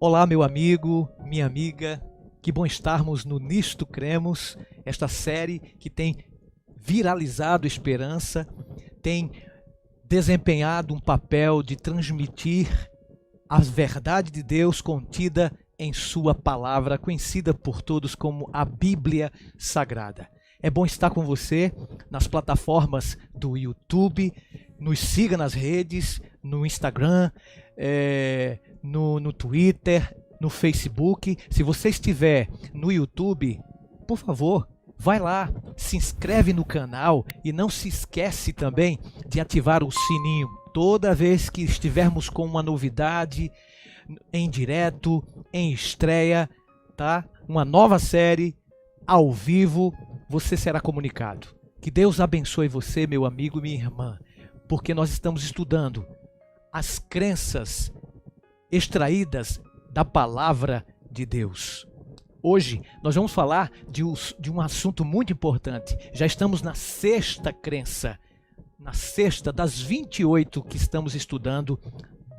Olá, meu amigo, minha amiga, que bom estarmos no Nisto Cremos, esta série que tem viralizado esperança, tem desempenhado um papel de transmitir a verdade de Deus contida em sua palavra, conhecida por todos como a Bíblia Sagrada. É bom estar com você nas plataformas do YouTube, nos siga nas redes, no Instagram, no Twitter, no Facebook. Se você estiver no YouTube, por favor, vai lá, se inscreve no canal e não se esquece também de ativar o sininho. Toda vez que estivermos com uma novidade em direto, em estreia, tá? Uma nova série ao vivo, você será comunicado. Que Deus abençoe você, meu amigo e minha irmã, porque nós estamos estudando as crenças extraídas da palavra de Deus. Hoje nós vamos falar de um assunto muito importante. Já estamos na sexta crença, na sexta das 28 que estamos estudando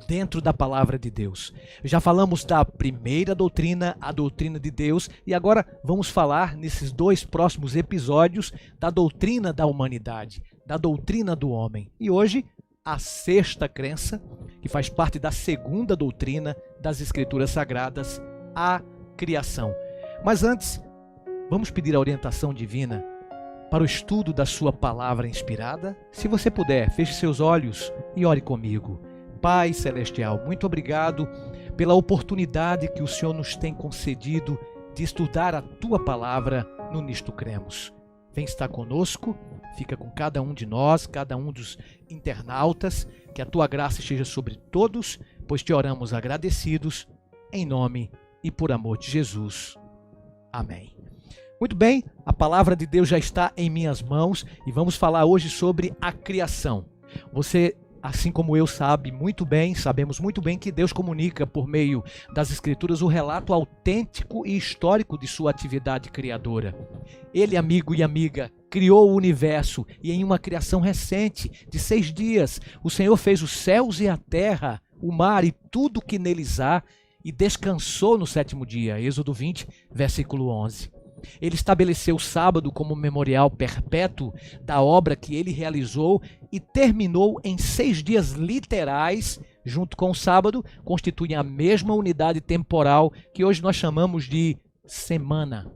dentro da palavra de Deus. Já falamos da primeira doutrina, a doutrina de Deus, e agora vamos falar nesses dois próximos episódios da doutrina da humanidade, da doutrina do homem. E hoje, a sexta crença, que faz parte da segunda doutrina das Escrituras Sagradas, a criação. Mas antes, vamos pedir a orientação divina para o estudo da sua palavra inspirada. Se você puder, feche seus olhos e ore comigo. Pai Celestial, muito obrigado pela oportunidade que o Senhor nos tem concedido de estudar a Tua palavra no Nisto Cremos. Vem estar conosco, fica com cada um de nós, cada um dos internautas, que a Tua graça esteja sobre todos, pois te oramos agradecidos, em nome e por amor de Jesus. Amém. Muito bem, a palavra de Deus já está em minhas mãos e vamos falar hoje sobre a criação. Você, assim como eu, sabemos muito bem que Deus comunica por meio das Escrituras o relato autêntico e histórico de sua atividade criadora. Ele, amigo e amiga, criou o universo e em uma criação recente, de 6 dias, o Senhor fez os céus e a terra, o mar e tudo que neles há e descansou no 7º dia. Êxodo 20, versículo 11. Ele estabeleceu o sábado como memorial perpétuo da obra que ele realizou e terminou em 6 dias literais, junto com o sábado, constituem a mesma unidade temporal que hoje nós chamamos de semana.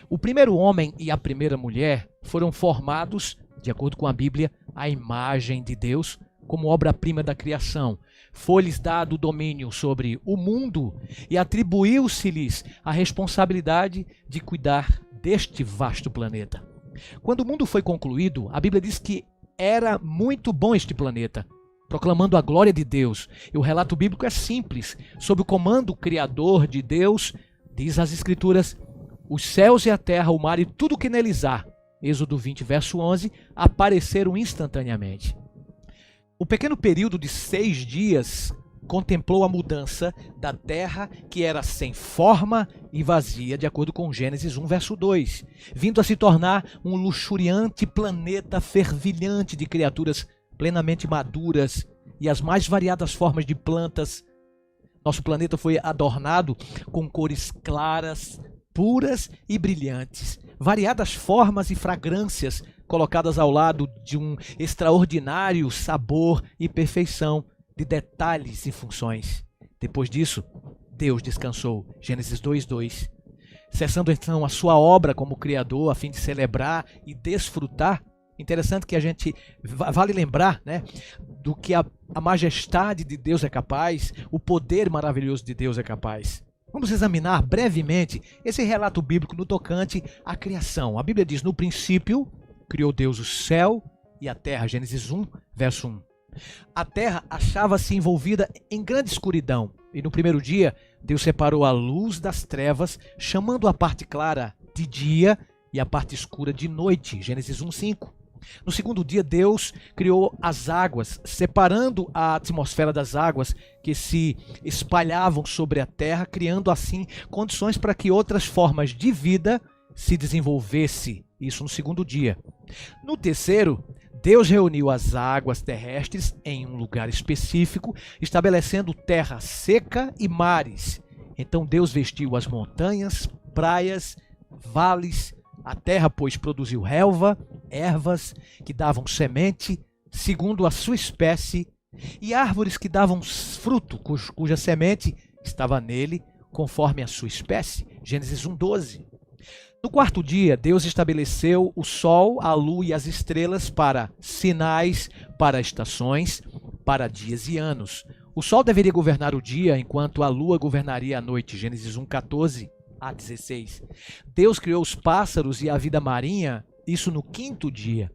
O primeiro homem e a primeira mulher foram formados, de acordo com a Bíblia, à imagem de Deus, como obra-prima da criação. Foi-lhes dado o domínio sobre o mundo e atribuiu-se-lhes a responsabilidade de cuidar deste vasto planeta. Quando o mundo foi concluído, a Bíblia diz que era muito bom este planeta, proclamando a glória de Deus. E o relato bíblico é simples. Sob o comando criador de Deus, diz as Escrituras, os céus e a terra, o mar e tudo o que neles há, Êxodo 20, verso 11, apareceram instantaneamente. O pequeno período de 6 dias contemplou a mudança da terra, que era sem forma e vazia, de acordo com Gênesis 1, verso 2, vindo a se tornar um luxuriante planeta fervilhante de criaturas plenamente maduras e as mais variadas formas de plantas. Nosso planeta foi adornado com cores claras, puras e brilhantes, variadas formas e fragrâncias colocadas ao lado de um extraordinário sabor e perfeição de detalhes e funções. Depois disso, Deus descansou, Gênesis 2:2, cessando então a sua obra como Criador a fim de celebrar e desfrutar. Interessante que a gente vale lembrar, né, do que a majestade de Deus é capaz, o poder maravilhoso de Deus é capaz. Vamos examinar brevemente esse relato bíblico no tocante à criação. A Bíblia diz, no princípio, criou Deus o céu e a terra, Gênesis 1, verso 1. A terra achava-se envolvida em grande escuridão, e no primeiro dia, Deus separou a luz das trevas, chamando a parte clara de dia e a parte escura de noite, Gênesis 1, 5. No segundo dia, Deus criou as águas, separando a atmosfera das águas que se espalhavam sobre a terra, criando assim condições para que outras formas de vida se desenvolvesse. Isso no segundo dia. No terceiro, Deus reuniu as águas terrestres em um lugar específico, estabelecendo terra seca e mares. Então Deus vestiu as montanhas, praias, vales, a terra, pois, produziu relva, ervas que davam semente, segundo a sua espécie, e árvores que davam fruto, cuja semente estava nele, conforme a sua espécie. Gênesis 1:12. No quarto dia, Deus estabeleceu o sol, a lua e as estrelas para sinais, para estações, para dias e anos. O sol deveria governar o dia, enquanto a lua governaria a noite. Gênesis 1:14 a 16. Deus criou os pássaros e a vida marinha, isso no quinto dia.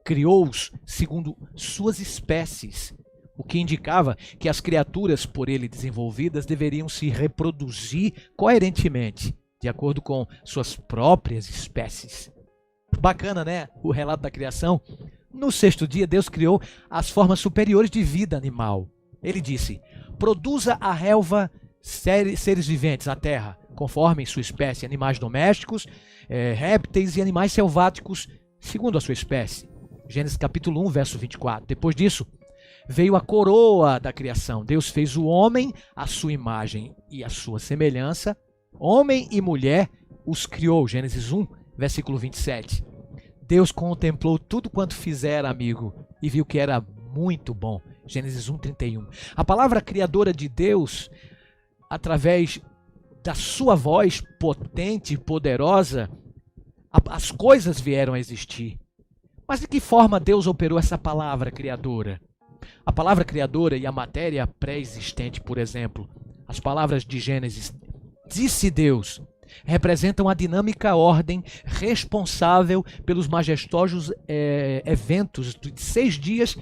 Criou-os segundo suas espécies, o que indicava que as criaturas por ele desenvolvidas deveriam se reproduzir coerentemente, de acordo com suas próprias espécies. Bacana, né? O relato da criação. No sexto dia, Deus criou as formas superiores de vida animal. Ele disse: produza a relva seres viventes na terra, conforme sua espécie, animais domésticos, répteis e animais selváticos, segundo a sua espécie. Gênesis capítulo 1, verso 24. Depois disso, veio a coroa da criação. Deus fez o homem à sua imagem e à sua semelhança. Homem e mulher os criou. Gênesis 1, versículo 27. Deus contemplou tudo quanto fizera, amigo, e viu que era muito bom. Gênesis 1:31. A palavra criadora de Deus, através da sua voz potente e poderosa, as coisas vieram a existir. Mas de que forma Deus operou essa palavra criadora? A palavra criadora e a matéria pré-existente, por exemplo, as palavras de Gênesis, disse Deus, representam a dinâmica ordem responsável pelos majestosos eventos de 6 dias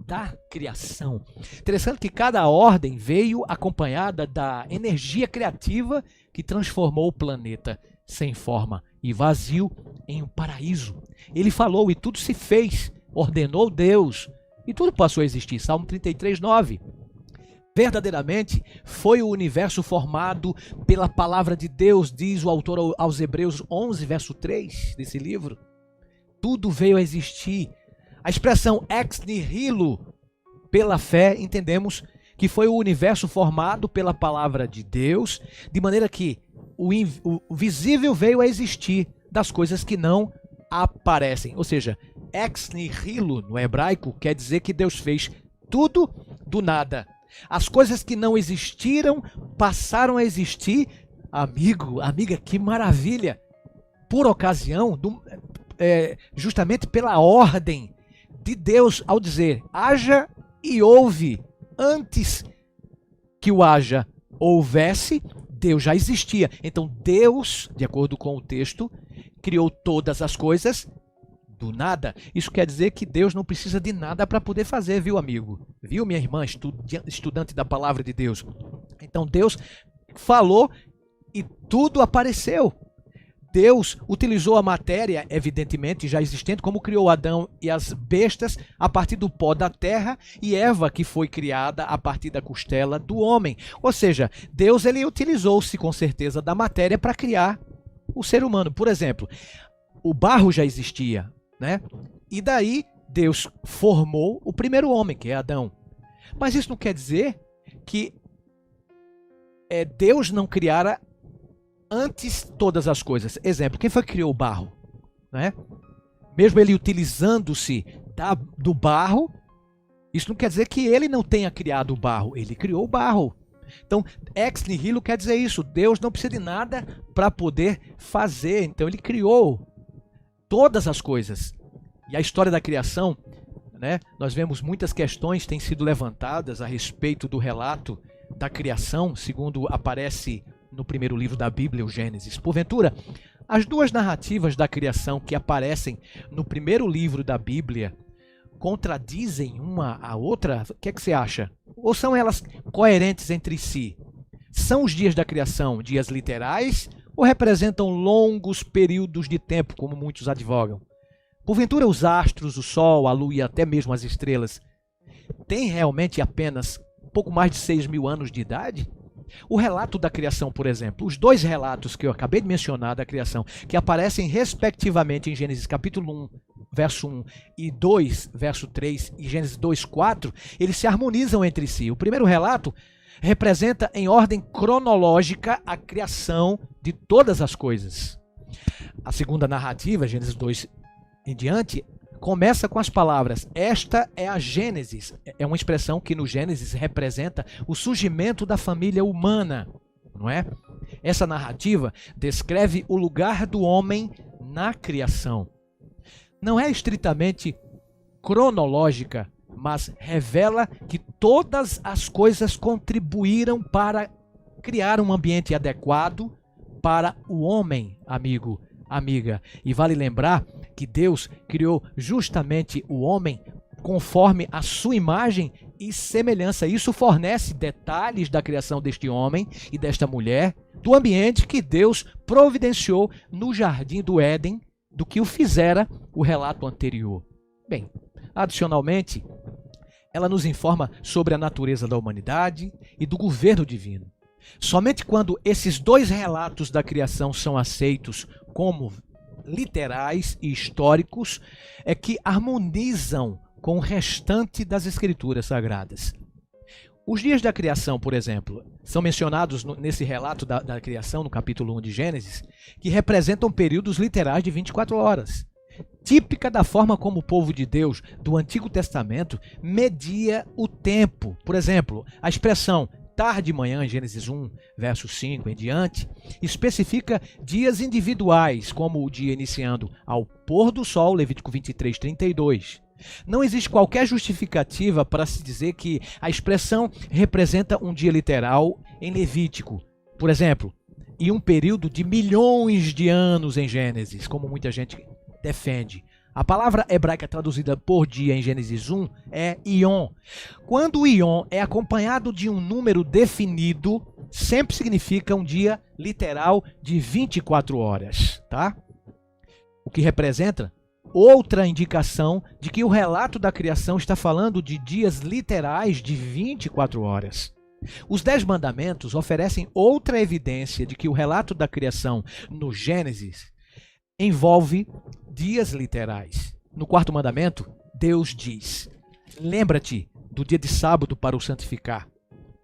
da criação. Interessante que cada ordem veio acompanhada da energia criativa que transformou o planeta sem forma e vazio em um paraíso. Ele falou e tudo se fez, ordenou Deus e tudo passou a existir. Salmo 33:9. Verdadeiramente foi o universo formado pela palavra de Deus, diz o autor aos Hebreus 11, verso 3 desse livro. Tudo veio a existir. A expressão ex nihilo, pela fé, entendemos que foi o universo formado pela palavra de Deus, de maneira que o visível veio a existir das coisas que não aparecem. Ou seja, ex nihilo no hebraico quer dizer que Deus fez tudo do nada. As coisas que não existiram passaram a existir. Amigo, amiga, que maravilha! Por ocasião, justamente pela ordem de Deus ao dizer, haja e houve. Antes que o haja houvesse, Deus já existia. Então Deus, de acordo com o texto, criou todas as coisas do nada. Isso quer dizer que Deus não precisa de nada para poder fazer, viu, amigo? Viu, minha irmã, estudante da palavra de Deus? Então Deus falou e tudo apareceu. Deus utilizou a matéria, evidentemente, já existente, como criou Adão e as bestas a partir do pó da terra e Eva, que foi criada a partir da costela do homem. Ou seja, Deus ele utilizou-se com certeza da matéria para criar o ser humano. Por exemplo, o barro já existia, né? E daí Deus formou o primeiro homem, que é Adão. Mas isso não quer dizer que Deus não criara antes todas as coisas. Exemplo, quem foi que criou o barro? Né? Mesmo ele utilizando-se do barro, isso não quer dizer que ele não tenha criado o barro. Ele criou o barro. Então, ex nihilo quer dizer isso. Deus não precisa de nada para poder fazer. Então, ele criou todas as coisas. E a história da criação, né? Nós vemos muitas questões têm sido levantadas a respeito do relato da criação, segundo aparece no primeiro livro da Bíblia, o Gênesis. Porventura, as duas narrativas da criação que aparecem no primeiro livro da Bíblia contradizem uma a outra? O que é que você acha? Ou são elas coerentes entre si? São os dias da criação dias literais ou representam longos períodos de tempo, como muitos advogam? Porventura, os astros, o sol, a lua e até mesmo as estrelas têm realmente apenas pouco mais de 6.000 anos de idade? O relato da criação, por exemplo, os dois relatos que eu acabei de mencionar da criação, que aparecem respectivamente em Gênesis capítulo 1, verso 1 e 2, verso 3 e Gênesis 2, 4, eles se harmonizam entre si. O primeiro relato representa em ordem cronológica a criação de todas as coisas. A segunda narrativa, Gênesis 2 em diante, começa com as palavras: esta é a Gênesis. É uma expressão que no Gênesis representa o surgimento da família humana, não é? Essa narrativa descreve o lugar do homem na criação. Não é estritamente cronológica, mas revela que todas as coisas contribuíram para criar um ambiente adequado para o homem, amigo, amiga. E vale lembrar que Deus criou justamente o homem conforme a sua imagem e semelhança. Isso fornece detalhes da criação deste homem e desta mulher, do ambiente que Deus providenciou no jardim do Éden, do que o fizera o relato anterior. Bem, adicionalmente, ela nos informa sobre a natureza da humanidade e do governo divino. Somente quando esses dois relatos da criação são aceitos como literais e históricos é que harmonizam com o restante das escrituras sagradas. Os dias da criação, por exemplo, são mencionados nesse relato da criação, no capítulo 1 de Gênesis, que representam períodos literais de 24 horas. Típica da forma como o povo de Deus do Antigo Testamento media o tempo. Por exemplo, a expressão tarde e manhã, em Gênesis 1, verso 5 em diante, especifica dias individuais, como o dia iniciando ao pôr do sol, Levítico 23, 32. Não existe qualquer justificativa para se dizer que a expressão representa um dia literal em Levítico, por exemplo, e um período de milhões de anos em Gênesis, como muita gente defende. A palavra hebraica traduzida por dia em Gênesis 1 é Ion. Quando o Ion é acompanhado de um número definido, sempre significa um dia literal de 24 horas, tá? O que representa outra indicação de que o relato da criação está falando de dias literais de 24 horas. Os 10 mandamentos oferecem outra evidência de que o relato da criação no Gênesis envolve dias literais. No quarto mandamento, Deus diz: lembra-te do dia de sábado para o santificar.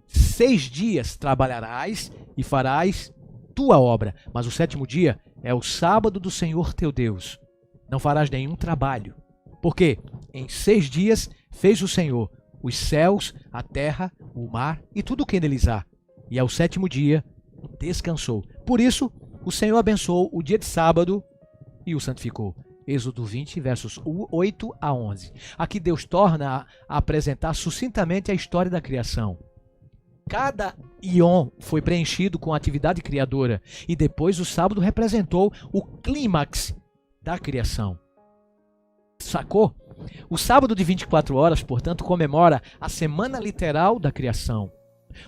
6 dias trabalharás e farás tua obra, mas o sétimo dia é o sábado do Senhor teu Deus. Não farás nenhum trabalho, porque em 6 dias fez o Senhor os céus, a terra, o mar e tudo o que neles há, e ao sétimo dia descansou. Por isso, o Senhor abençoou o dia de sábado e o santificou. Êxodo 20, versos 8 a 11. Aqui Deus torna a apresentar sucintamente a história da criação. Cada íon foi preenchido com a atividade criadora e depois o sábado representou o clímax da criação. Sacou? O sábado de 24 horas, portanto, comemora a semana literal da criação.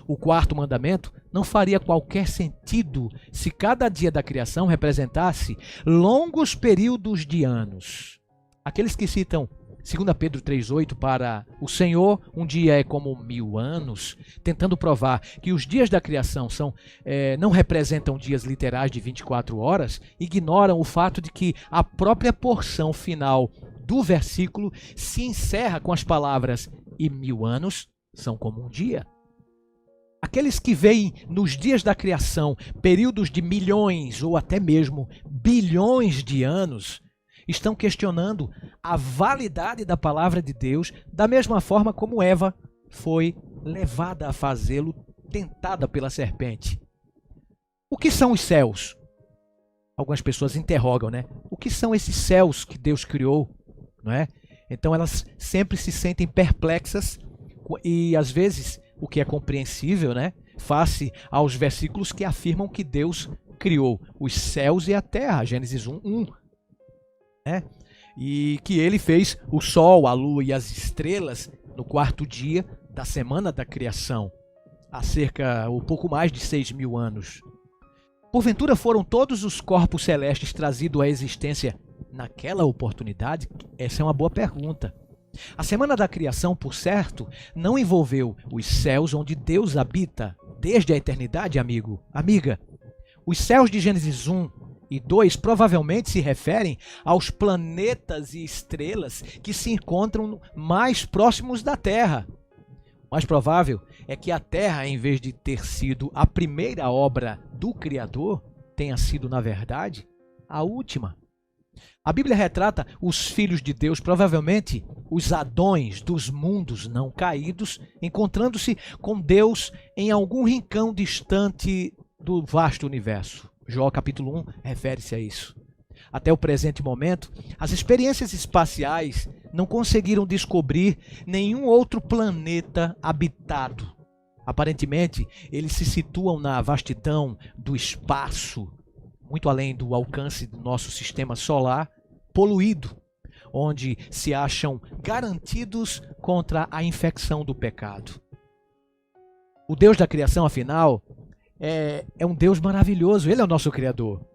O quarto mandamento não faria qualquer sentido se cada dia da criação representasse longos períodos de anos. Aqueles que citam 2 Pedro 3,8 para o Senhor, um dia é como 1000 anos, tentando provar que os dias da criação não representam dias literais de 24 horas, ignoram o fato de que a própria porção final do versículo se encerra com as palavras "e 1000 anos são como um dia". Aqueles que veem nos dias da criação períodos de milhões ou até mesmo bilhões de anos estão questionando a validade da palavra de Deus, da mesma forma como Eva foi levada a fazê-lo, tentada pela serpente. O que são os céus? Algumas pessoas interrogam, né? O que são esses céus que Deus criou? Não é? Então elas sempre se sentem perplexas e às vezes, o que é compreensível, né? Face aos versículos que afirmam que Deus criou os céus e a terra, Gênesis 1:1. Né? E que ele fez o sol, a lua e as estrelas no quarto dia da semana da criação, há cerca ou pouco mais de 6.000 anos. Porventura foram todos os corpos celestes trazidos à existência naquela oportunidade? Essa é uma boa pergunta. A semana da criação, por certo, não envolveu os céus onde Deus habita desde a eternidade, amigo, amiga. Os céus de Gênesis 1 e 2 provavelmente se referem aos planetas e estrelas que se encontram mais próximos da Terra, mais provável é que a terra, em vez de ter sido a primeira obra do Criador, tenha sido, na verdade, a última. A Bíblia retrata os filhos de Deus, provavelmente os Adões dos mundos não caídos, encontrando-se com Deus em algum rincão distante do vasto universo. Jó capítulo 1 refere-se a isso. Até o presente momento, as experiências espaciais não conseguiram descobrir nenhum outro planeta habitado. Aparentemente, eles se situam na vastidão do espaço, muito além do alcance do nosso sistema solar, poluído, onde se acham garantidos contra a infecção do pecado. O Deus da criação, afinal, é um Deus maravilhoso. Ele é o nosso Criador.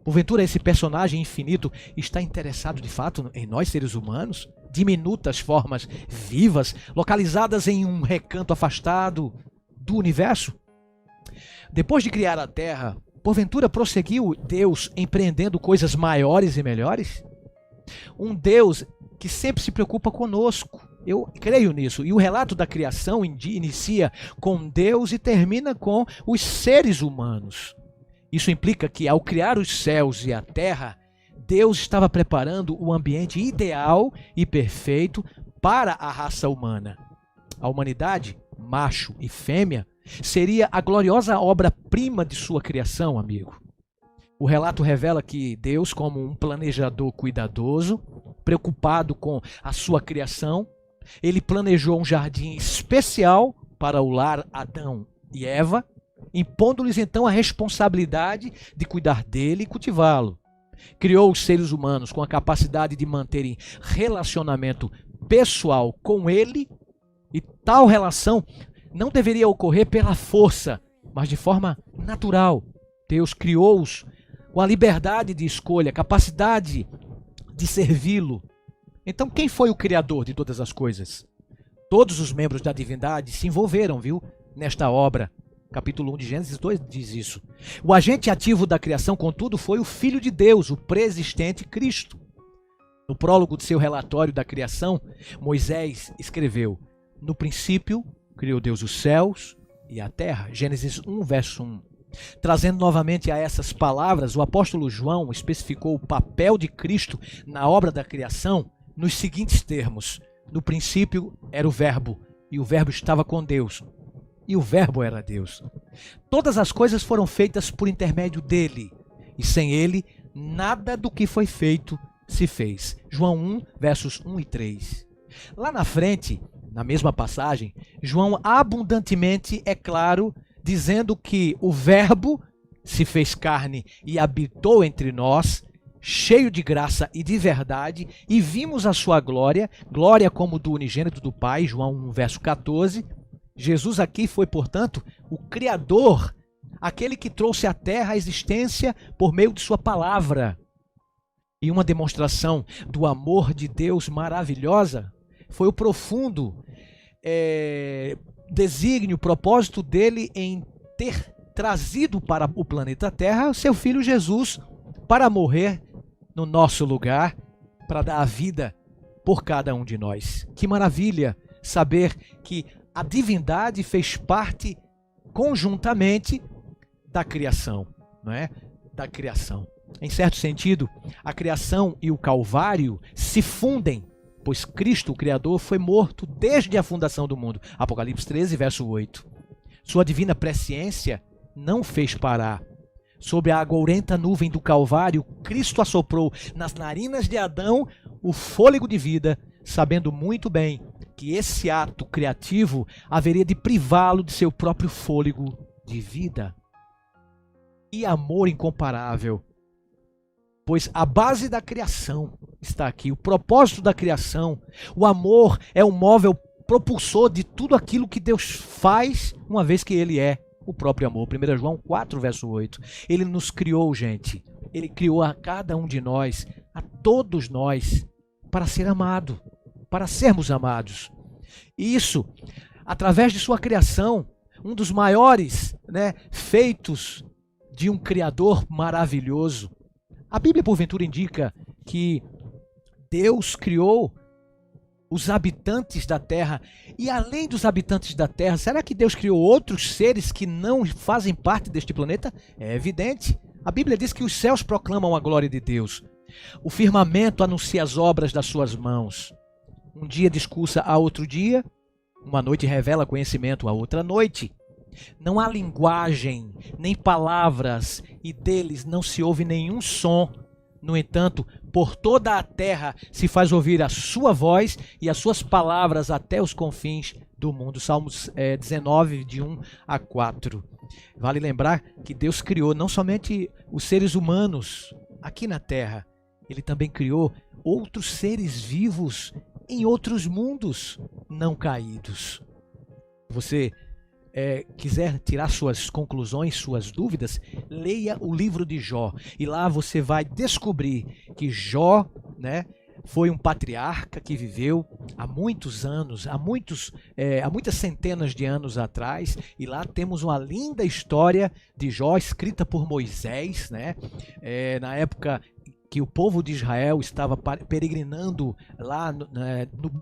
Porventura, esse personagem infinito está interessado de fato em nós, seres humanos? Diminutas formas vivas, localizadas em um recanto afastado do universo? Depois de criar a Terra, porventura prosseguiu Deus empreendendo coisas maiores e melhores? Um Deus que sempre se preocupa conosco. Eu creio nisso. E o relato da criação inicia com Deus e termina com os seres humanos. Isso implica que, ao criar os céus e a terra, Deus estava preparando o ambiente ideal e perfeito para a raça humana. A humanidade, macho e fêmea, seria a gloriosa obra-prima de sua criação, amigo. O relato revela que Deus, como um planejador cuidadoso, preocupado com a sua criação, ele planejou um jardim especial para o lar Adão e Eva, impondo-lhes então a responsabilidade de cuidar dele e cultivá-lo. Criou os seres humanos com a capacidade de manterem relacionamento pessoal com ele, e tal relação não deveria ocorrer pela força, mas de forma natural. Deus criou-os com a liberdade de escolha, capacidade de servi-lo. Então, quem foi o criador de todas as coisas? Todos os membros da divindade se envolveram, nesta obra. Capítulo 1 de Gênesis 2 diz isso. O agente ativo da criação, contudo, foi o Filho de Deus, o preexistente Cristo. No prólogo de seu relatório da criação, Moisés escreveu: no princípio, criou Deus os céus e a terra. Gênesis 1, verso 1. Trazendo novamente a essas palavras, o apóstolo João especificou o papel de Cristo na obra da criação nos seguintes termos: no princípio era o Verbo, e o Verbo estava com Deus, e o Verbo era Deus. Todas as coisas foram feitas por intermédio dele, e sem ele, nada do que foi feito se fez. João 1, versos 1 e 3. Lá na frente, na mesma passagem, João abundantemente é claro, dizendo que o Verbo se fez carne e habitou entre nós, cheio de graça e de verdade, e vimos a sua glória, glória como do unigênito do Pai, João 1, verso 14. Jesus aqui foi, portanto, o Criador, aquele que trouxe à terra a existência por meio de sua palavra. E uma demonstração do amor de Deus maravilhosa foi o profundo desígnio, propósito dele em ter trazido para o planeta Terra seu Filho Jesus para morrer no nosso lugar, para dar a vida por cada um de nós. Que maravilha saber que a divindade fez parte conjuntamente da criação, não é? Da criação. Em certo sentido, a criação e o Calvário se fundem, pois Cristo, o Criador, foi morto desde a fundação do mundo. Apocalipse 13, verso 8. Sua divina presciência não fez parar. Sobre a agourenta nuvem do Calvário, Cristo assoprou nas narinas de Adão o fôlego de vida, sabendo muito bem que esse ato criativo haveria de privá-lo de seu próprio fôlego de vida. E amor incomparável! Pois a base da criação está aqui, o propósito da criação. O amor é o móvel propulsor de tudo aquilo que Deus faz, uma vez que Ele é o próprio amor. 1 João 4, verso 8. Ele nos criou, gente. Ele criou a cada um de nós, a todos nós, para ser amado, para sermos amados. E isso, através de sua criação, um dos maiores feitos de um Criador maravilhoso. A Bíblia, porventura, indica que Deus criou os habitantes da terra. E além dos habitantes da terra, será que Deus criou outros seres que não fazem parte deste planeta? É evidente. A Bíblia diz que os céus proclamam a glória de Deus. O firmamento anuncia as obras das suas mãos. Um dia discursa a outro dia, uma noite revela conhecimento a outra noite. Não há linguagem, nem palavras, e deles não se ouve nenhum som. No entanto, por toda a terra se faz ouvir a sua voz e as suas palavras até os confins do mundo. Salmos 19, de 1 a 4. Vale lembrar que Deus criou não somente os seres humanos aqui na terra, Ele também criou outros seres vivos em outros mundos não caídos. Você quiser tirar suas conclusões, suas dúvidas, leia o livro de Jó. E lá você vai descobrir que Jó, foi um patriarca que viveu há muitos anos, há muitas centenas de anos atrás. E lá temos uma linda história de Jó, escrita por Moisés, na época que o povo de Israel estava peregrinando lá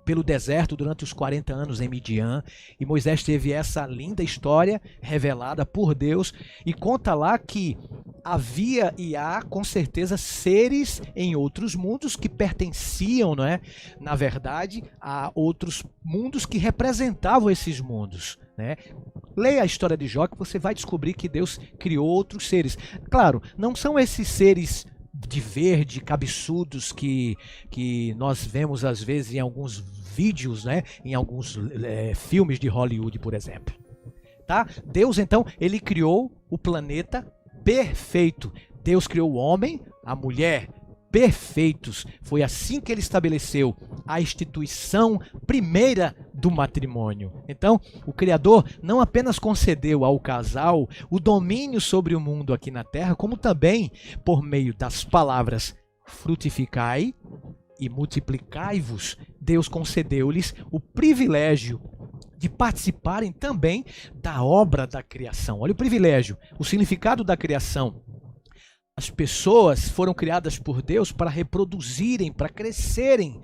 pelo deserto durante os 40 anos em Midian, e Moisés teve essa linda história revelada por Deus, e conta lá que havia e há com certeza seres em outros mundos que pertenciam, na verdade, a outros mundos que representavam esses mundos. Leia a história de Jó que você vai descobrir que Deus criou outros seres. Claro, não são esses seres de verde, cabeçudos que nós vemos às vezes em alguns vídeos, em alguns filmes de Hollywood, por exemplo. Tá? Deus, então, ele criou o planeta perfeito. Deus criou o homem, a mulher, perfeitos. Foi assim que ele estabeleceu a instituição primeira do matrimônio. Então, o Criador não apenas concedeu ao casal o domínio sobre o mundo aqui na terra, como também, por meio das palavras frutificai e multiplicai-vos, Deus concedeu-lhes o privilégio de participarem também da obra da criação. Olha o privilégio, o significado da criação. As pessoas foram criadas por Deus para reproduzirem, para crescerem.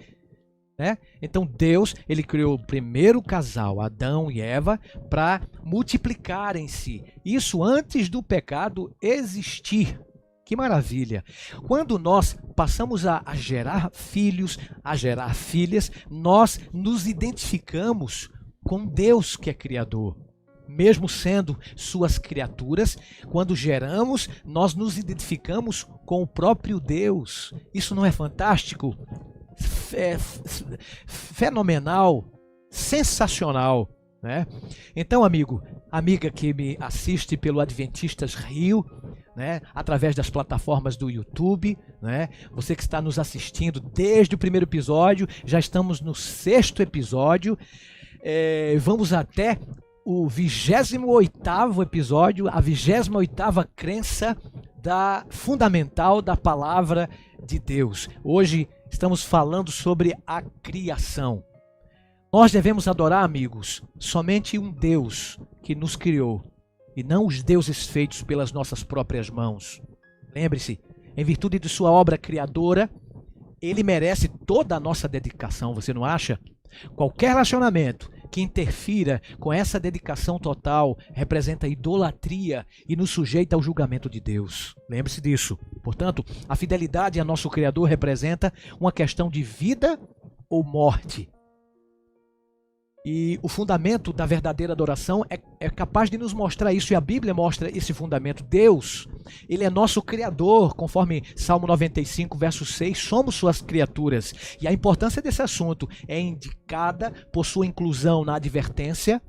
Então Deus, ele criou o primeiro casal, Adão e Eva, para multiplicarem-se. Isso antes do pecado existir. Que maravilha! Quando nós passamos a gerar filhos, a gerar filhas, nós nos identificamos com Deus que é Criador. Mesmo sendo suas criaturas, quando geramos, nós nos identificamos com o próprio Deus. Isso não é fantástico? Fenomenal, sensacional, Então, amigo, amiga que me assiste pelo Adventistas Rio, através das plataformas do YouTube, você que está nos assistindo desde o primeiro episódio, já estamos no 6º episódio, vamos até o 28º episódio, a 28ª crença fundamental da palavra de Deus. Hoje estamos falando sobre a criação. Nós devemos adorar, amigos, somente um Deus que nos criou, e não os deuses feitos pelas nossas próprias mãos. Lembre-se, em virtude de sua obra criadora, ele merece toda a nossa dedicação, você não acha? Qualquer relacionamento que interfira com essa dedicação total representa idolatria e nos sujeita ao julgamento de Deus. Lembre-se disso. Portanto, a fidelidade a nosso Criador representa uma questão de vida ou morte. E o fundamento da verdadeira adoração é capaz de nos mostrar isso, e a Bíblia mostra esse fundamento. Deus, ele é nosso Criador, conforme Salmo 95, verso 6, somos suas criaturas. E a importância desse assunto é indicada por sua inclusão na advertência,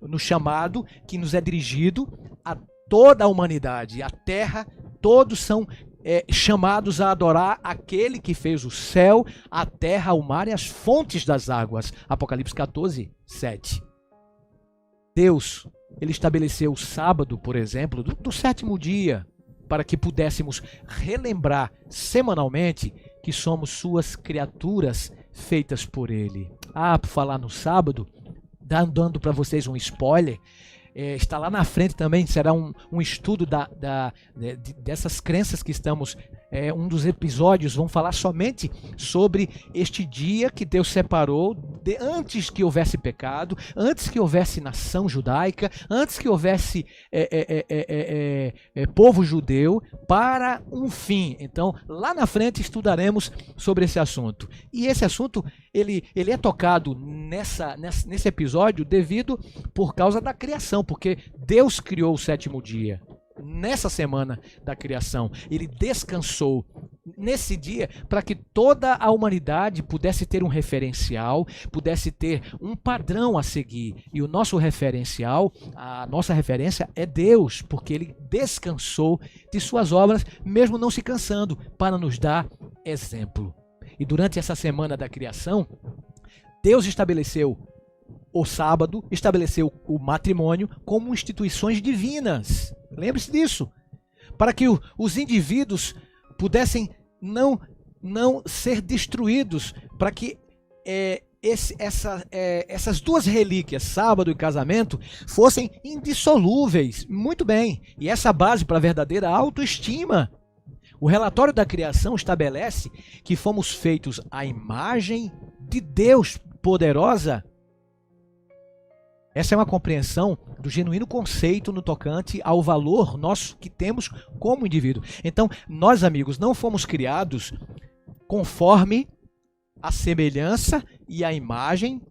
no chamado que nos é dirigido a toda a humanidade. A terra, todos são chamados a adorar aquele que fez o céu, a terra, o mar e as fontes das águas. Apocalipse 14, 7. Deus, ele estabeleceu o sábado, por exemplo, do 7º dia, para que pudéssemos relembrar semanalmente que somos suas criaturas feitas por ele. Por falar no sábado, dando para vocês um spoiler, está lá na frente também, será um estudo dessas crenças que estamos um dos episódios vão falar somente sobre este dia que Deus separou antes que houvesse pecado, antes que houvesse nação judaica, antes que houvesse povo judeu, para um fim. Então, lá na frente estudaremos sobre esse assunto. E esse assunto ele é tocado nesse episódio por causa da criação, porque Deus criou o sétimo dia. Nessa semana da criação, ele descansou nesse dia para que toda a humanidade pudesse ter um referencial, pudesse ter um padrão a seguir. E o nosso referencial, a nossa referência é Deus, porque ele descansou de suas obras, mesmo não se cansando, para nos dar exemplo. E durante essa semana da criação, Deus estabeleceu o sábado, estabeleceu o matrimônio como instituições divinas. Lembre-se disso. Para que os indivíduos pudessem não ser destruídos, para que essas duas relíquias, sábado e casamento, fossem indissolúveis. Muito bem. E essa base para a verdadeira autoestima. O relatório da criação estabelece que fomos feitos à imagem de Deus poderosa. Essa é uma compreensão do genuíno conceito no tocante ao valor nosso que temos como indivíduo. Então, nós, amigos, não fomos criados conforme a semelhança e a imagem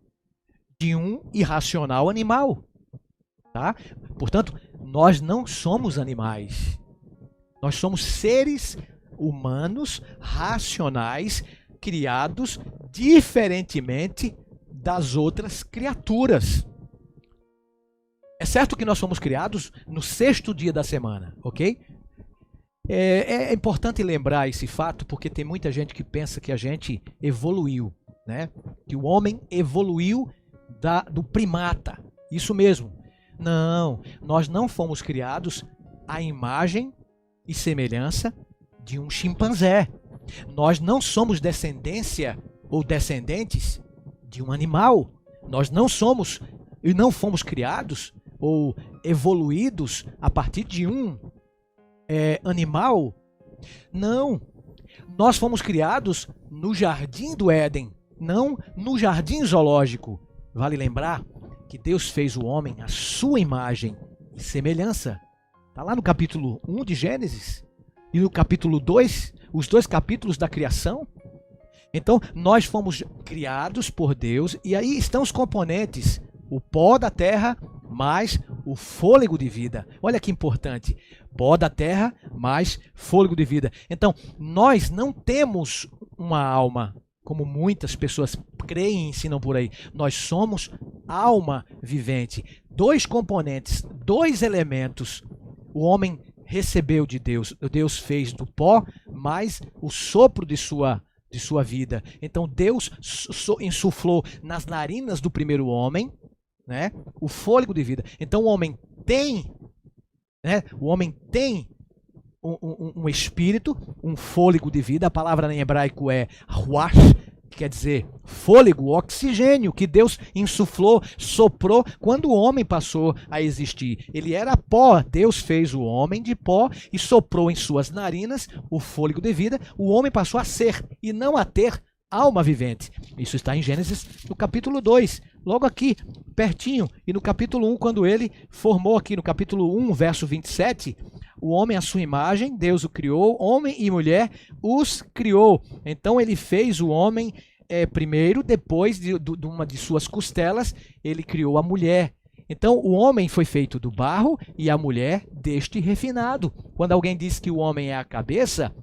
de um irracional animal. Tá? Portanto, nós não somos animais. Nós somos seres humanos, racionais, criados diferentemente das outras criaturas. É certo que nós fomos criados no sexto dia da semana, ok? É importante lembrar esse fato, porque tem muita gente que pensa que a gente evoluiu, né? Que o homem evoluiu do primata. Isso mesmo. Não, nós não fomos criados à imagem e semelhança de um chimpanzé. Nós não somos descendência ou descendentes de um animal. Nós não somos e não fomos criados ou evoluídos a partir de um animal. Não. Nós fomos criados no jardim do Éden, não no jardim zoológico. Vale lembrar que Deus fez o homem à sua imagem e semelhança. Está lá no capítulo 1 de Gênesis e no capítulo 2, os dois capítulos da criação. Então, nós fomos criados por Deus e aí estão os componentes: o pó da terra mais o fôlego de vida. Olha que importante. Pó da terra mais fôlego de vida. Então, nós não temos uma alma, como muitas pessoas creem e ensinam por aí. Nós somos alma vivente. Dois componentes, dois elementos. O homem recebeu de Deus. Deus fez do pó mais o sopro de sua vida. Então, Deus insuflou nas narinas do primeiro homem, né, o fôlego de vida. Então o homem tem, né, um espírito, um fôlego de vida. A palavra em hebraico é ruach, que quer dizer fôlego, oxigênio, que Deus insuflou, soprou quando o homem passou a existir. Ele era pó, Deus fez o homem de pó e soprou em suas narinas o fôlego de vida. O homem passou a ser e não a ter alma vivente. Isso está em Gênesis, no capítulo 2, logo aqui, pertinho. E no capítulo 1, quando ele formou aqui, no capítulo 1, verso 27, o homem à sua imagem, Deus o criou, homem e mulher os criou. Então ele fez o homem primeiro, depois de uma de suas costelas, ele criou a mulher. Então o homem foi feito do barro e a mulher deste refinado. Quando alguém diz que o homem é a cabeça,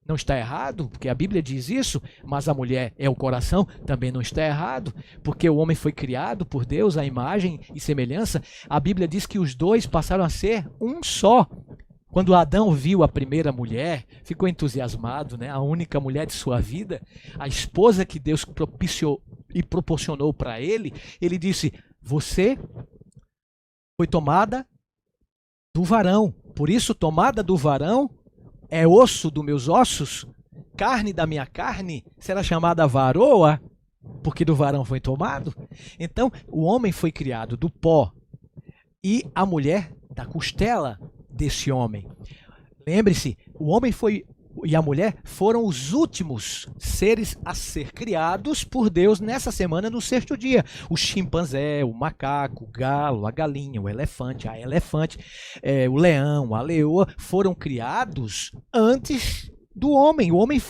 não está errado, porque a Bíblia diz isso, mas a mulher é o coração, também não está errado, porque o homem foi criado por Deus à imagem e semelhança. A Bíblia diz que os dois passaram a ser um só. Quando Adão viu a primeira mulher, ficou entusiasmado, né? A única mulher de sua vida, a esposa que Deus propiciou e proporcionou para ele, ele disse: você foi tomada do varão, por isso tomada do varão, é osso dos meus ossos, carne da minha carne, será chamada varoa, porque do varão foi tomado. Então, o homem foi criado do pó e a mulher da costela desse homem. Lembre-se, o homem foi e a mulher foram os últimos seres a ser criados por Deus nessa semana, no sexto dia. O chimpanzé, o macaco, o galo, a galinha, o elefante, a elefante, o leão, a leoa foram criados antes do homem. O homem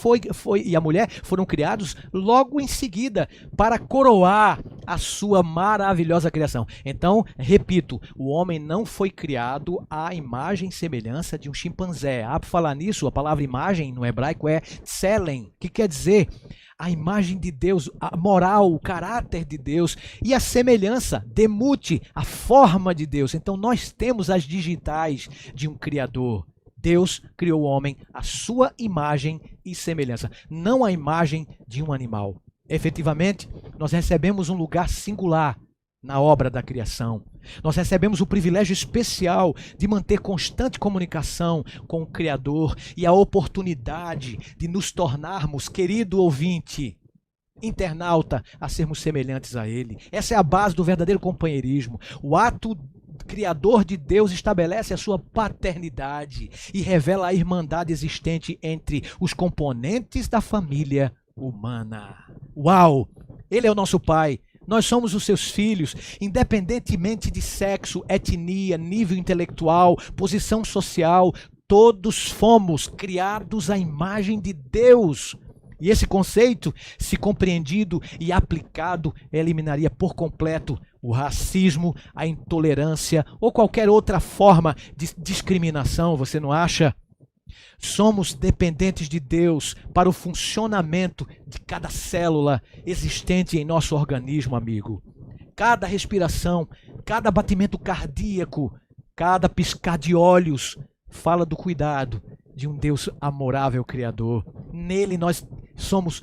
e a mulher foram criados logo em seguida para coroar a sua maravilhosa criação. Então, repito, o homem não foi criado à imagem e semelhança de um chimpanzé. Por falar nisso, a palavra imagem no hebraico é tselem, que quer dizer a imagem de Deus, a moral, o caráter de Deus, e a semelhança, demute, a forma de Deus. Então nós temos as digitais de um Criador. Deus criou o homem à sua imagem e semelhança, não a imagem de um animal. Efetivamente, nós recebemos um lugar singular na obra da criação. Nós recebemos o privilégio especial de manter constante comunicação com o Criador e a oportunidade de nos tornarmos, querido ouvinte, internauta, a sermos semelhantes a Ele. Essa é a base do verdadeiro companheirismo. O ato criador de Deus estabelece a sua paternidade e revela a irmandade existente entre os componentes da família humana. Uau! Ele é o nosso Pai. Nós somos os seus filhos, independentemente de sexo, etnia, nível intelectual, posição social, todos fomos criados à imagem de Deus. E esse conceito, se compreendido e aplicado, eliminaria por completo o racismo, a intolerância ou qualquer outra forma de discriminação, você não acha? Somos dependentes de Deus para o funcionamento de cada célula existente em nosso organismo, amigo. Cada respiração, cada batimento cardíaco, cada piscar de olhos fala do cuidado de um Deus amorável Criador. Nele nós somos,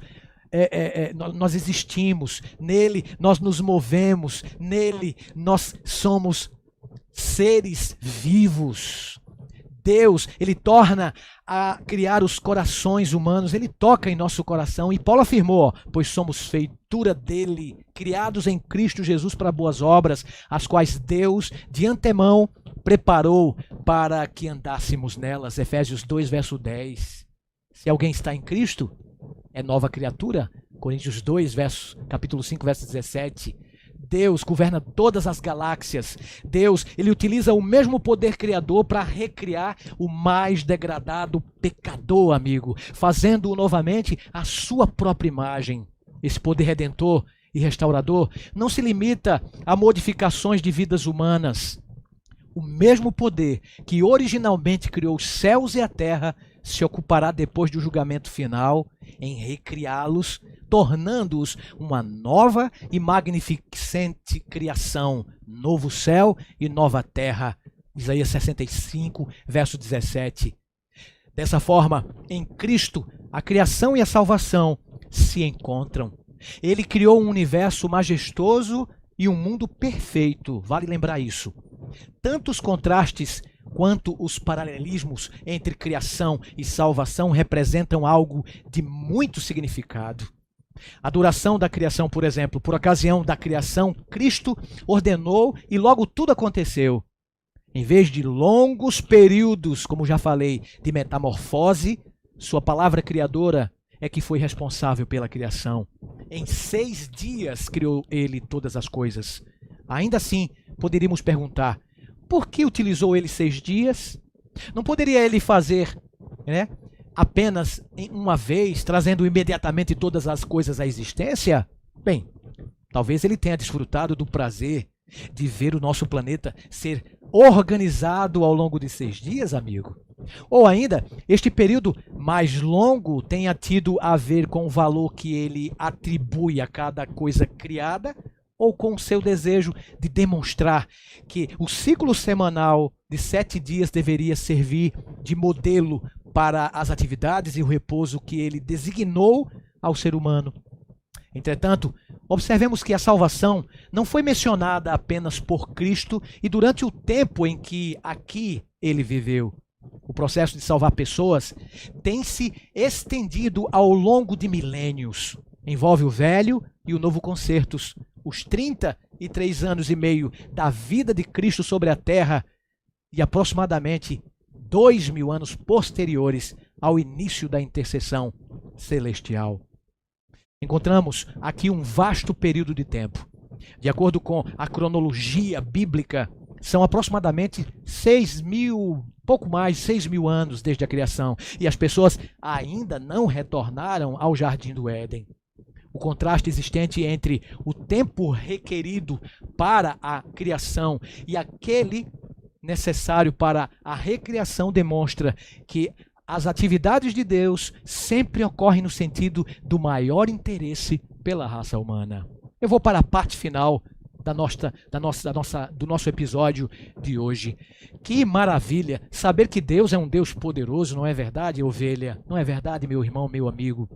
nós existimos, nele nós nos movemos, nele nós somos seres vivos. Deus, ele torna a criar os corações humanos, ele toca em nosso coração. E Paulo afirmou, pois somos feitura dele, criados em Cristo Jesus para boas obras, as quais Deus de antemão preparou para que andássemos nelas. Efésios 2, verso 10. Se alguém está em Cristo, é nova criatura. Coríntios 2, capítulo 5, verso 17. Deus governa todas as galáxias. Deus, ele utiliza o mesmo poder criador para recriar o mais degradado pecador, amigo, fazendo-o novamente à sua própria imagem. Esse poder redentor e restaurador não se limita a modificações de vidas humanas. O mesmo poder que originalmente criou os céus e a terra se ocupará depois do julgamento final em recriá-los, tornando-os uma nova e magnificente criação, novo céu e nova terra. Isaías 65, verso 17. Dessa forma, em Cristo, a criação e a salvação se encontram. Ele criou um universo majestoso e um mundo perfeito, vale lembrar isso. Tanto os contrastes quanto os paralelismos entre criação e salvação representam algo de muito significado. A duração da criação, por exemplo, por ocasião da criação, Cristo ordenou e logo tudo aconteceu. Em vez de longos períodos, como já falei, de metamorfose, sua palavra criadora é que foi responsável pela criação. Em 6 dias criou ele todas as coisas. Ainda assim, poderíamos perguntar, por que utilizou ele 6 dias? Não poderia ele fazer, apenas em uma vez, trazendo imediatamente todas as coisas à existência? Bem, talvez ele tenha desfrutado do prazer de ver o nosso planeta ser organizado ao longo de 6 dias, amigo. Ou ainda, este período mais longo tenha tido a ver com o valor que ele atribui a cada coisa criada, ou com o seu desejo de demonstrar que o ciclo semanal de 7 dias deveria servir de modelo para as atividades e o repouso que ele designou ao ser humano. Entretanto, observemos que a salvação não foi mencionada apenas por Cristo e durante o tempo em que aqui ele viveu. O processo de salvar pessoas tem se estendido ao longo de milênios. Envolve o velho e o novo concertos. Os 33 anos e meio da vida de Cristo sobre a terra e aproximadamente 2000 anos posteriores ao início da intercessão celestial. Encontramos aqui um vasto período de tempo. De acordo com a cronologia bíblica, são aproximadamente 6.000, pouco mais de 6.000 anos desde a criação, e as pessoas ainda não retornaram ao Jardim do Éden. O contraste existente entre o tempo requerido para a criação e aquele necessário para a recriação demonstra que as atividades de Deus sempre ocorrem no sentido do maior interesse pela raça humana. Eu vou para a parte final do nosso episódio de hoje. Que maravilha saber que Deus é um Deus poderoso, não é verdade, ovelha? Não é verdade, meu irmão, meu amigo?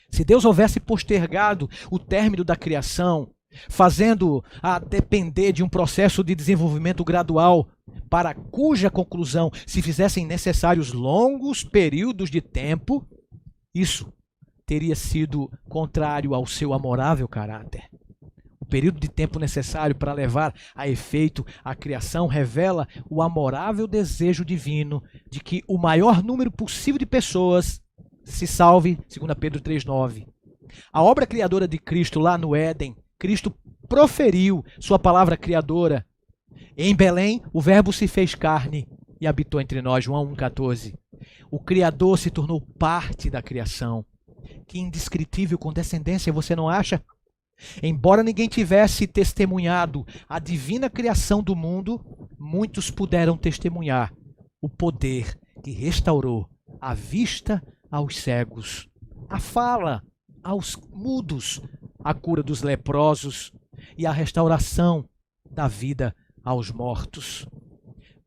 Se Deus houvesse postergado o término da criação, fazendo-a depender de um processo de desenvolvimento gradual, para cuja conclusão se fizessem necessários longos períodos de tempo, isso teria sido contrário ao seu amorável caráter. O período de tempo necessário para levar a efeito a criação revela o amorável desejo divino de que o maior número possível de pessoas se salve, 2 Pedro 3,9. A obra criadora de Cristo lá no Éden, Cristo proferiu sua palavra criadora. Em Belém, o Verbo se fez carne e habitou entre nós, João 1,14. O Criador se tornou parte da criação. Que indescritível condescendência, você não acha? Embora ninguém tivesse testemunhado a divina criação do mundo, muitos puderam testemunhar o poder que restaurou a vista aos cegos, a fala aos mudos, a cura dos leprosos e a restauração da vida aos mortos.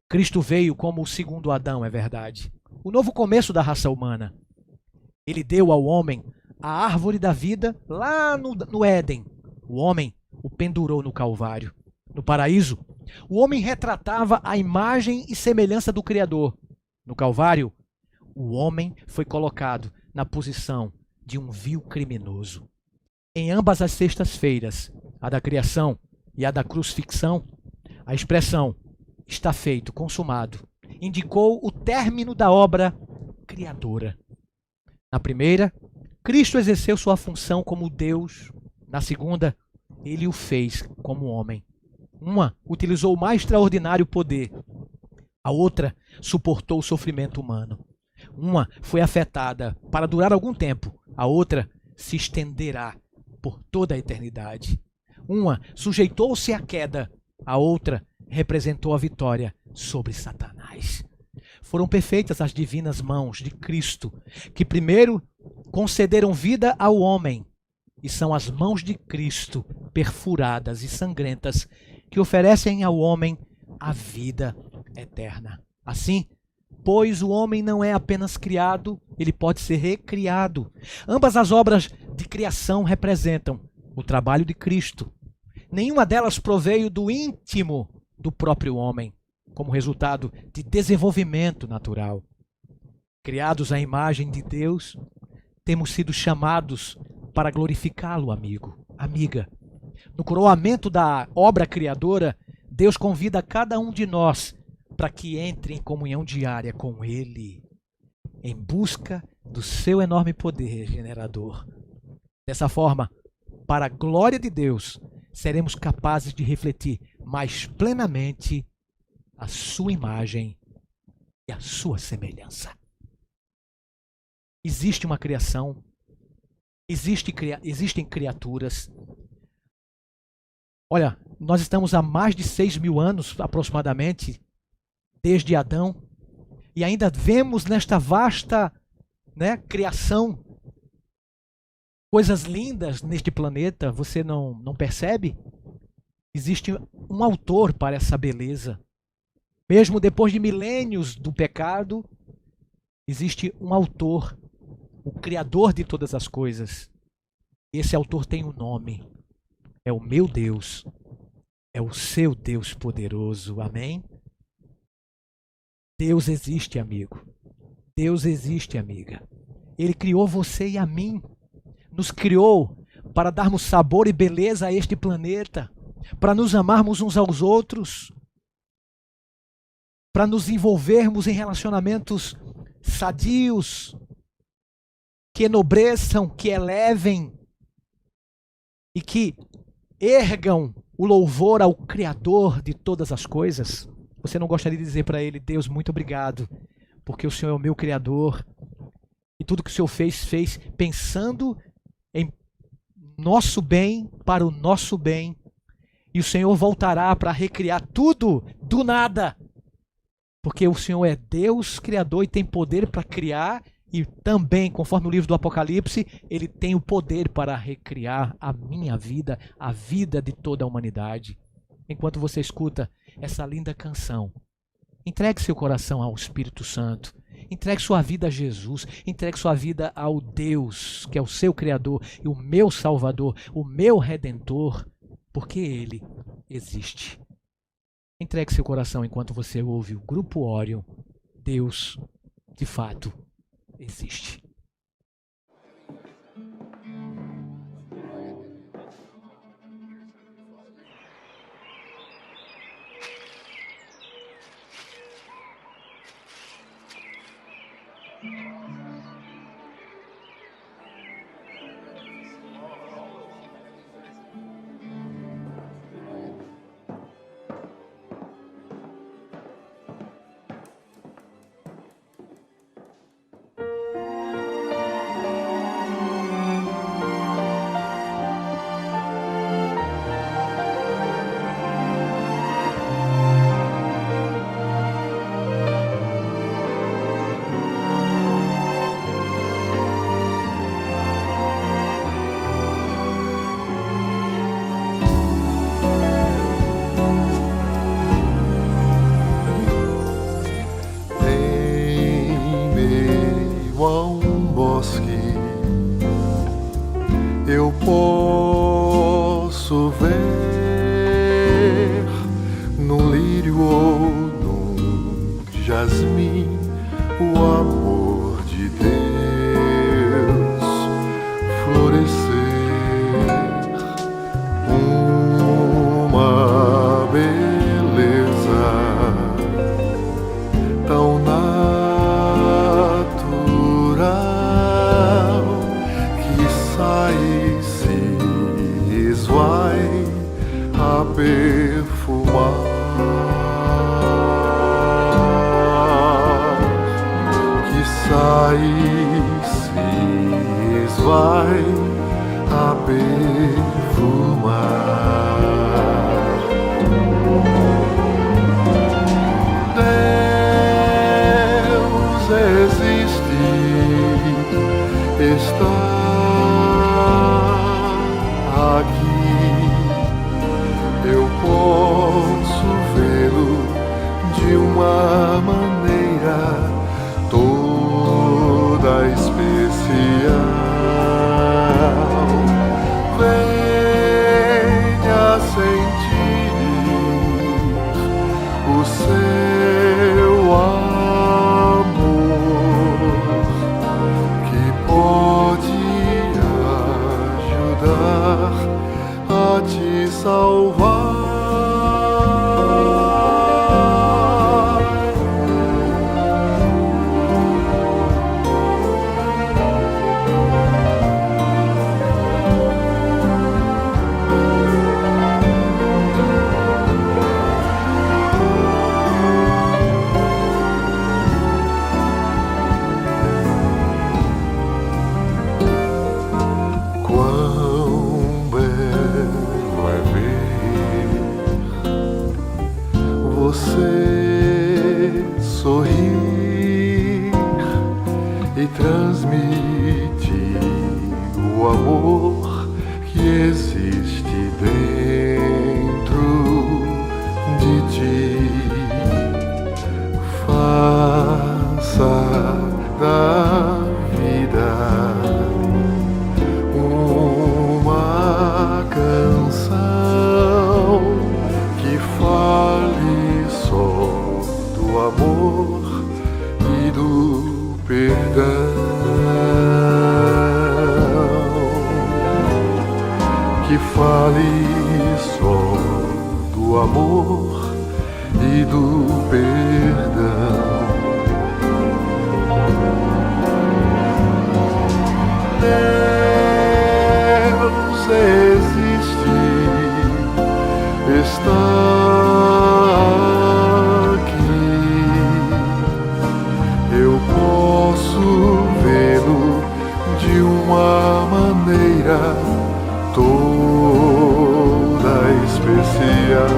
Cristo veio como o segundo Adão, é verdade. O novo começo da raça humana. Ele deu ao homem a árvore da vida lá no Éden. O homem o pendurou no Calvário. No paraíso, o homem retratava a imagem e semelhança do Criador. No Calvário, o homem foi colocado na posição de um vil criminoso. Em ambas as sextas-feiras, a da criação e a da crucifixão, a expressão "está feito, consumado" indicou o término da obra criadora. Na primeira, Cristo exerceu sua função como Deus. Na segunda, ele o fez como homem. Uma utilizou o mais extraordinário poder. A outra suportou o sofrimento humano. Uma foi afetada para durar algum tempo. A outra se estenderá por toda a eternidade. Uma sujeitou-se à queda. A outra representou a vitória sobre Satanás. Foram perfeitas as divinas mãos de Cristo, que primeiro concederam vida ao homem, e são as mãos de Cristo, perfuradas e sangrentas, que oferecem ao homem a vida eterna. Assim, pois o homem não é apenas criado, ele pode ser recriado. Ambas as obras de criação representam o trabalho de Cristo. Nenhuma delas proveio do íntimo do próprio homem, como resultado de desenvolvimento natural. Criados à imagem de Deus, temos sido chamados para glorificá-lo, amigo, amiga. No coroamento da obra criadora, Deus convida cada um de nós para que entre em comunhão diária com Ele, em busca do seu enorme poder regenerador. Dessa forma, para a glória de Deus, seremos capazes de refletir mais plenamente a sua imagem e a sua semelhança. Existe uma criação, existem criaturas. Olha, nós estamos há mais de 6.000 anos, aproximadamente, desde Adão, e ainda vemos nesta vasta, criação coisas lindas neste planeta. Você não percebe? Existe um autor para essa beleza. Mesmo depois de milênios do pecado, existe um autor, o Criador de todas as coisas. Esse autor tem um nome. É o meu Deus. É o seu Deus poderoso. Amém? Deus existe, amigo. Deus existe, amiga. Ele criou você e a mim. Nos criou para darmos sabor e beleza a este planeta, para nos amarmos uns aos outros, para nos envolvermos em relacionamentos sadios, que enobreçam, que elevem e que ergam o louvor ao Criador de todas as coisas? Você não gostaria de dizer para Ele: Deus, muito obrigado, porque o Senhor é o meu Criador e tudo que o Senhor fez pensando em nosso bem, para o nosso bem, e o Senhor voltará para recriar tudo do nada, porque o Senhor é Deus Criador e tem poder para criar, e também, conforme o livro do Apocalipse, Ele tem o poder para recriar a minha vida, a vida de toda a humanidade. Enquanto você escuta essa linda canção, entregue seu coração ao Espírito Santo, entregue sua vida a Jesus, entregue sua vida ao Deus, que é o seu Criador e o meu Salvador, o meu Redentor, porque Ele existe. Entregue seu coração enquanto você ouve o Grupo Orion. Deus, de fato, existe. Eu posso ver no lírio ou no jasmim o amor de Deus florescer, uma beleza tão natural que sai vai a perfumar, que sai se esvai a perfumar. Deus existe, está aqui. Eu posso vê-lo de uma maneira toda especial. Venha sentir o seu amor, que pode ajudar a te salvar. Você sorrir e transmitir o amor que existe dentro de ti. Faça da vida uma canção que fale só do amor e do perdão, que fale só do amor e do perdão. existe, está aqui. Eu posso vê-lo de uma maneira toda especial.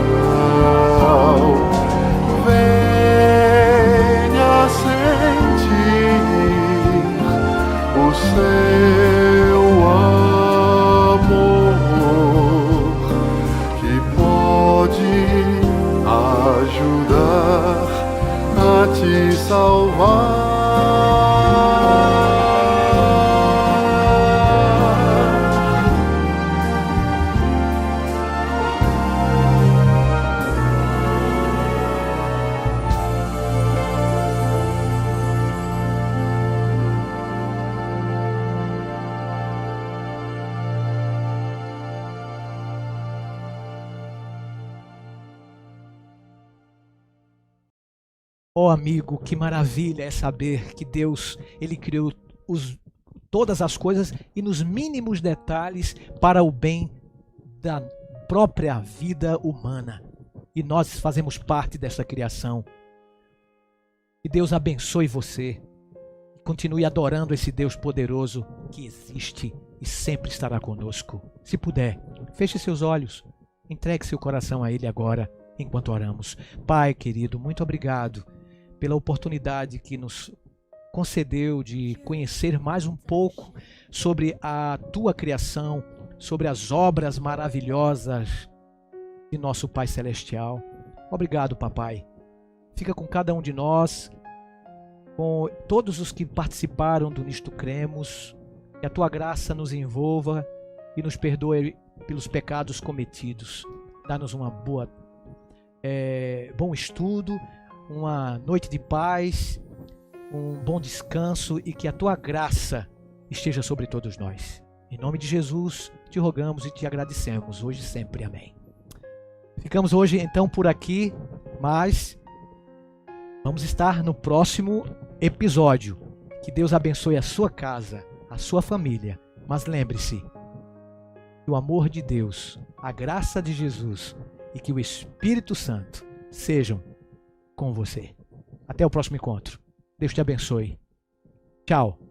Venha sentir o seu amor que pode ajudar a te salvar. Ó amigo, que maravilha é saber que Deus, Ele criou todas as coisas e nos mínimos detalhes para o bem da própria vida humana. E nós fazemos parte dessa criação. Que Deus abençoe você. Continue adorando esse Deus poderoso que existe e sempre estará conosco. Se puder, feche seus olhos, entregue seu coração a Ele agora, enquanto oramos. Pai querido, muito obrigado pela oportunidade que nos concedeu de conhecer mais um pouco sobre a Tua criação, sobre as obras maravilhosas de nosso Pai Celestial. Obrigado, Papai. Fica com cada um de nós, com todos os que participaram do Nisto Cremos, que a Tua graça nos envolva e nos perdoe pelos pecados cometidos. Dá-nos uma bom estudo, uma noite de paz, um bom descanso e que a Tua graça esteja sobre todos nós. Em nome de Jesus, te rogamos e te agradecemos, hoje e sempre. Amém. Ficamos hoje então por aqui, mas vamos estar no próximo episódio. Que Deus abençoe a sua casa, a sua família. Mas lembre-se, que o amor de Deus, a graça de Jesus e que o Espírito Santo sejam com você. Até o próximo encontro. Deus te abençoe. Tchau.